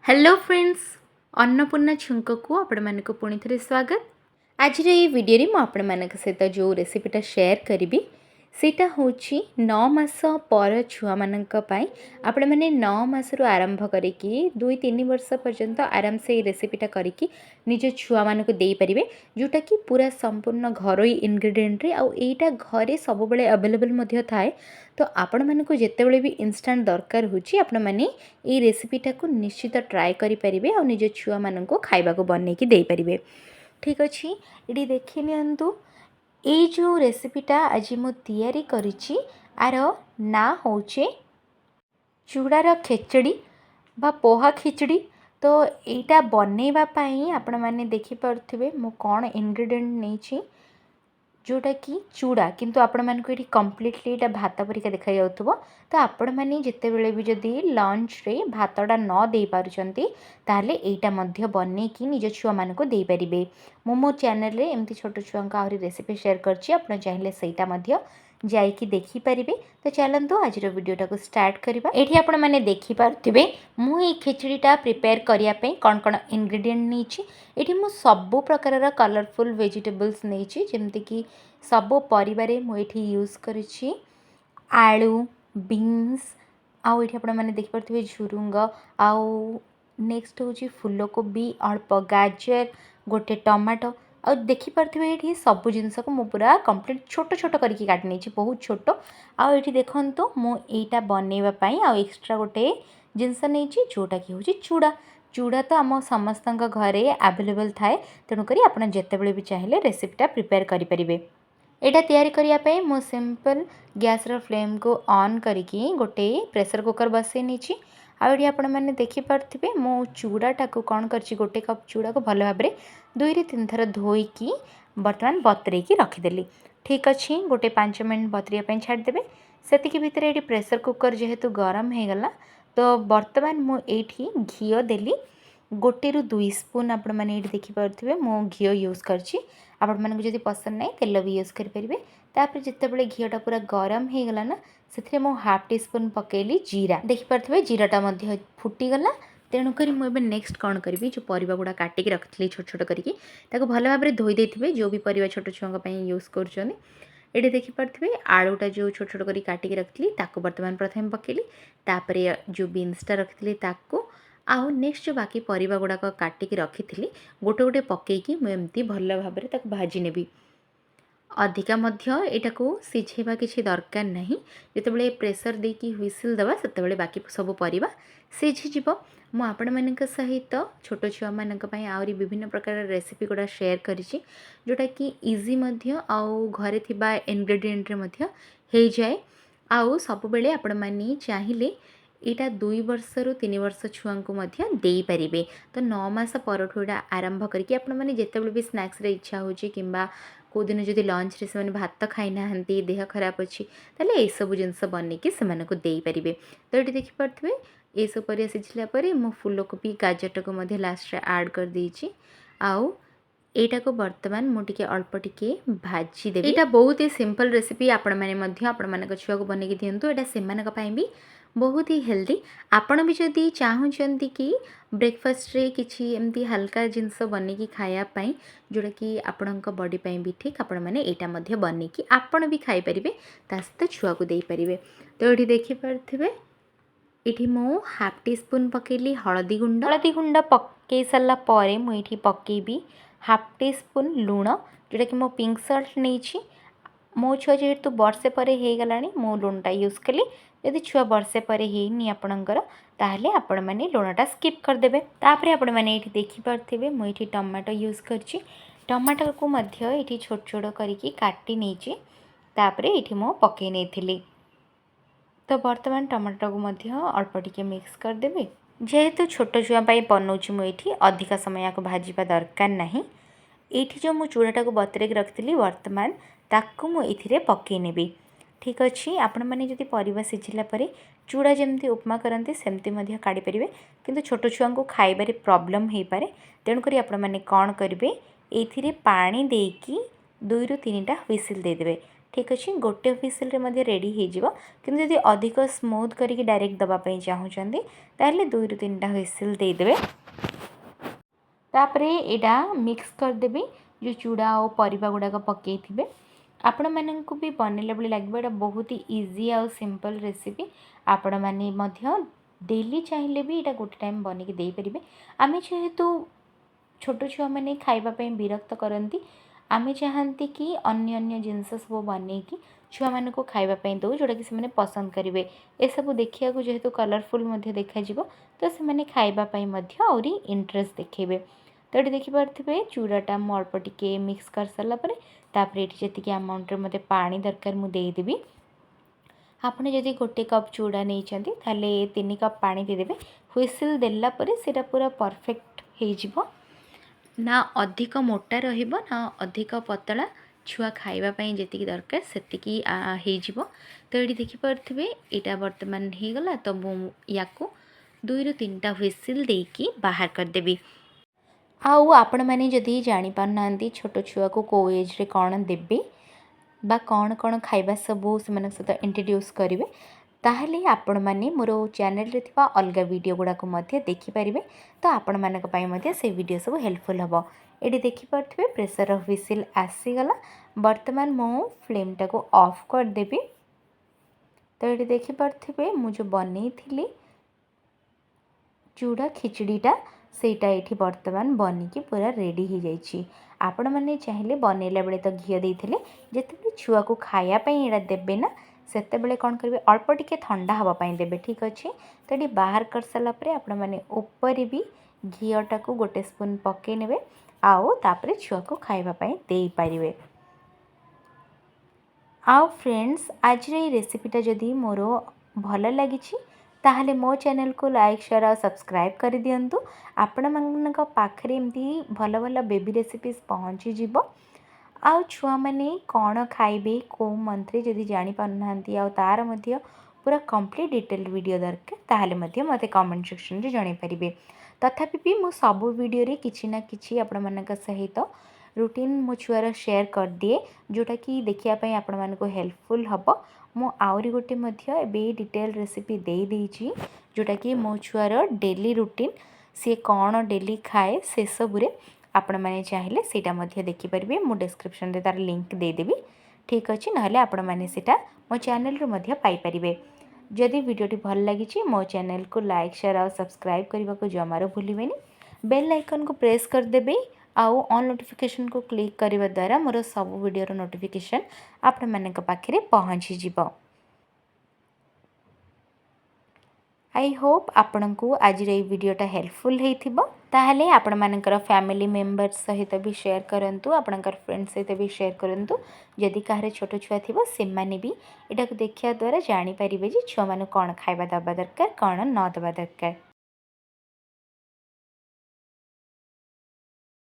Hello friends Annapurna छुंक को आपण मानक पुणी थे स्वागत। आज ये वीडियो मु आपण मानक सहित जो रेसिपीटा शेयर करी सेटा होची 9 मास पर छुआ मानक पई आपण माने 9 मास रु आरंभ करिकी 2-3 वर्ष पर्यंत आराम से रेसिपीटा करिकी निज छुआ मानक देई परिबे, जोटा कि पूरा संपूर्ण घरोई इनग्रेडिएंट रे आ एटा घरे सब बेले अवेलेबल मध्ये थाए। तो आपण मानक जेतेबेले भी इंस्टेंट दरकार होची आपण माने ए रेसिपीटा को निश्चित ट्राए करि परिबे आ निज छुआ मानक खाइबा को बनै कि देई परिबे। ठीक अछि, इडी देखि नियंतु ये जो रेसिपीटा आज मु तैयारी करिछि आर ना होचे चूड़ार खेचड़ी बा पोहा खिचड़ी। तो एटा बनैबा पाई आपण माने देखि पारथिबे मु कोन इंग्रेडिएंट नेछि, जोटा कि चूड़ा किंतु आपण मानक एठी कंप्लीटली एटा भात परिका देखा जाउथबो। तो आपण माने जते बेले भी जदी लंच रे भातडा न देई पारुचंती ताले एटा मध्य बनै कि निज छुआ मानक देई परिबे। मो चैनल रे एमती छोट छुआंका आउरी रेसिपी शेयर करछि, आपण चाहिले सेटा मध्य जाइकी देखि परिबे। तो चलंतु आज रो वीडियोटा को स्टार्ट करबा। एठी आपण माने देखि पारथिबे मु ए खिचड़ीटा प्रिपेयर करिया पे कोन कोन इंग्रेडिएंट नेछि। एठी मु सब प्रकारर कलरफुल वेजिटेबल्स नेछि, जेमति कि सब परिवारे मु एठी यूज करिछि आलू, बीन्स आउ एठी आपण माने देखि पारथिबे झुरुंग आउ नेक्स्ट होची फूलकोबी, अल्प गाजर, गोटे टमाटो आ देखि पारथिबे एठी सब जिंस को मु पूरा कंप्लीट छोट छोट करके काटि नेछि, बहुत छोट। आ एठी देखंतु मु एटा बनेबा पई आ एक्स्ट्रा गोटे जिंस नेछि जोटा कि होची चूड़ा। चूड़ा तो आम समस्तक घरे अवेलेबल थाए, तेणुकरी आपण जेतेबेले भी चाहिले रेसिपीटा प्रिपेयर करि परिबे। एटा तैयारी करिया पे मु सिंपल गैस रो फ्लेम को ऑन करिकी गोटे प्रेशर कुकर बसै नेछि। आ एठी आपण माने देखि पारथिबे मु चूड़ाटा को कोन करछि, गोटे कप चूड़ा को भल भाबरे 2-3 थर धोईकी वर्तमान बतरेकी रखिदेली। ठीक अछि, गोटे 5 मिनट बतरिया पे छाड़ देबे। सेतिकी भितरे एठी प्रेशर कुकर जेहेतु गरम हे गला, तो वर्तमान मु एठी घियो देली 1-2 स्पून। आपण माने एठी देखि पारथिबे मु घियो यूज करछि, आपण मानक जदि पसंद नै तेल भी यूज करि परिबे। तापर जेतेबेले घियोटा पूरा गरम हे गला ना, सेथिरे मु हाफ टी स्पून पकेली जीरा। देखि पारथिबे जीराटा मध्य फुटी गला, तेणुकरी मुझे नेक्स्ट कौन करी जो परिबा गुड़ा काटिकी रखी छोट छोट करके ताको भल भाव धोई देथिबे, जो भी परिबा छोट छुआ यूज कर। ये देखि पारथिबे आलूटा जो छोट छोट करी काटिकी रखी ताको वर्तमान प्रथम पकेली, तापरे जो बीन्सटा रखी ताको आउ नेक्स्ट जो बाकी परिबा गुड़ाक काटिकी रखी गोटे गोटे पकईकी मुझे भल भाव ताको भाजी नेबी। अधिका मध्य एटा को सिझेबा किछि दरकार नहीं, जेतेबेले प्रेशर देकी हुइसिल दबा सेतेबेले बाकी सब परिबा सिझी जिवो। मु आपण मानक सहित छोट छुआ मानक पई आउरी विभिन्न प्रकार रेसिपी गुड़ा शेयर करिछि, जोटा कि इजी मध्य आउ घरे थिबा इंग्रेडिएंट रे मध्य हे जाए। आउ सब बेले आपण माने चाहिले एटा 2 वर्ष रु 3 वर्ष छुआ को मध्य देई परिबे। तो 9 मास परठू एटा आरंभ करके आपण माने जेतेबेले भी स्नैक्स रे इच्छा होची किंबा को दिन जदि लंच रे से भात खाई ना देह खराब अच्छी ताले ए सब जिनस बनैकी से देई परिबे। तो ये देखि पारथिबे ए सब परिया सिझिला परे मु फूलकोबी गाजरटा को मध्य लास्ट रे ऐड कर देछि। आउ एटा को वर्तमान मु टिके अल्प टिके भाजी देबी। एटा बहुत ही सिंपल रेसिपी, आपण माने मध्य आपण मानक छुआ को बनैकी दियंतु। एटा सेमानक पई भी बहुत ही हेल्दी। आपण भी जदि चाहूचंती कि ब्रेकफास्ट रे किछि एमती हल्का जिनस बनैकी खाया पई जोटा कि आपणक बॉडी पई भी ठीक, आपण माने एटा मध्य बनैकी आपण भी खाई परिबे, ता सहित छुआ को देई परिबे। तो एठी देखि पारथिबे एठी मु हाफ टी स्पून पकेली हळदी गुंड पकई सारा परे मु एठी पकेबी हाफ टी स्पून लूण, जोटा कि मो पिंक सॉल्ट नहीं। मो छुआ जेहेतु वर्षे पर हो गलानी मु लूणटा यूज कली। यदि छुआ वर्षे पर हेनी आपणकर ताहले आपण माने लूणटा स्किप करदेबे। तापरे आपण माने एठी देखि पारथिबे मु एठी टमाटो यूज करछि। टमाटर को मध्य एठी छोट छोट करिकी काटी नेछि, तापरे एठी मु पकई नेथिली। तो वर्तमान टमाटर को मध्य अल्प टिके मिक्स करदेबे। जेहेतु छोट छुआ पाई बनौछि मु एठी अधिका समय को भाजीबा दरकार नाही। एठी जो मु चूड़ाटा को बतरेक रखिली वर्तमान ताकू मु एथिरे पकई नेबी। ठीक अच्छे, आपण मैंने जदि परिबा सिझिला परे चूड़ा जमती उपमा करते सेमती मध्य काढ़ी पारे, किंतु छोट छुआ को खाइबारे प्रॉब्लम हो पारे। तेणुकरी आपण मैंने कौन करेंगे, एथिरे पानी देकी 2-3टा हुइसिल देदेवे। ठीक अच्छे गोटे ह्विसिल रेडी हो कि अधिक स्मूथ करके डायरेक्ट दवाई चाहूँगी ताहले 2 ରୁ 3टा ह्विसिल देदेवे। तापरे एटा मिक्स करदेवी जो चूड़ा और परिबा गुड़ाक पकई थे आपण मानक भी बनैला बेले लगे ये बहुत ही इजी आउ सिंपल रेसिपी आपण मैंने डेली चाहिए भी ये गोटे टाइम बन के दे पारे। आम जेहेतु छोट छुआ मैंने खावाई विरक्त करती आम चाहती कि अन्य अन्य जिनस सब बनईकि छुआ मान खावाई दो जोटा कि से पसंद करेंगे। ये सब देखा जेहेतु कलरफुल देखा तो से खावाई आहरी इंटरेस्ट देखेबे। तो ये देखिपे चूड़ाटा मु अल्प टिके मिक्स कर सारापर ये जी अमाउंट मत पानी दरकार मुदेदेवी। आपने जदि गोटे कप चूड़ा नहीं ताले 3 कप पानी देदेवे। ह्विसिल देला परे सेटा पूरा परफेक्ट हो ना अधिक मोटा रहिबो ना अधिक पतला छुआ खाइबापी जी दरकार सेतिकी हो। तो ये देखिपे यहाँ बर्तमान हो गला तो या 2 ରୁ 3टा ह्विसिल देकी बाहर करदेवी। आउ आपण मैंने जदि जापारना छोट छुआ को कौ एज रे कौन देबे बा कौन कौन खाइबा सबू से सहित इंट्रोड्यूस करेंगे ताहले आपण मैंने मोर चैनल रे थिबा अलग वीडियो गुड़ाक देखिपारे। तो आपण मानी से वीडियो सब हेल्पफुल हम। ये देखिपे प्रेसर ह्विसिल आसीगला बर्तमान मो फ्लेम टाको ऑफ करदेवी। तो ये देखिपे मुझे बनई थी चूड़ा खिचड़ीटा सेटा ये बर्तमान बनिकी पूरा रेडी हो जाइए। आपण मैंने चाहिए बनैला बेले तो घी देते जिते छुआ को खायापी यहाँ देवे ना सेते बेले कौन करेंगे अल्प टिके ठंडा हवापाई देवे। ठीक अच्छे तो ये बाहर कर सारापर आपण मैंने ऊपर भी घीटा को गोटे स्पून पकई ने आउ तापर छुआ को खावाई दे पारे। आउ फ्रेंड्स आज ये रेसिपीटा जदि मोर भल लगी ताहले मो चैनल को लाइक शेयर और सब्सक्राइब कर दिंतु। आपण मानक पाखरे एमती भल भल बेबी रेसिपीज पहुँची जीव। आउ छुआ मैंने कौन खाइबे को मंथरे जदि जानी पारना आउ तार मध्य पूरा कंप्लीट डिटेल वीडियो दरकार ताहले मध्य मते कमेंट सेक्शन रे जानि परिबे। तथापि भी मु सबु वीडियो रे किछि ना किछि आपण मानक सहित रूटीन मो छुआर शेयर कर दिए जोटा कि देखिया पई आपण मानको हेल्पफुल हबो। मु आउरी गोटे मध्य एबे डिटेल रेसिपी दे देछि जोटा कि मो छुआर डेली रूटीन सी कौन डेली खाए से सबुरे आपण मैंने चाहिए सेटा मध्य देखि परिबे। मु डिस्क्रिप्शन रे तार लिंक दे देबी। ठीक अच्छे ना आपण मैंने सेटा मो चैनल रे मध्य पाई परिबे। जदि वीडियोटी भल लगी मो चैनल को लाइक शेयर और सब्सक्राइब करने को जमार भूलिबेनी। बेल आइकन को प्रेस कर देबे आउ ऑल नोटिफिकेशन को क्लिक करने द्वारा मोर सब वीडियो नोटिफिकेशन आपण मानक पाखरे पहुँची जीव। आई होप आपण को आज ये वीडियोटा हेल्पफुल होइथिबो। ताहले आपण मानकर फैमिली मेंबर्स सहित भी शेयर करंतु आपणकर फ्रेंड्स सहित भी शेयर करंतु। जदि काहरे छोट छुआ थिबो से माने भी एटा को देखिया द्वारा जानि परिबे जे छुआ मानु कोन खाइबा दबा दरकार कोन न दबा दरकार।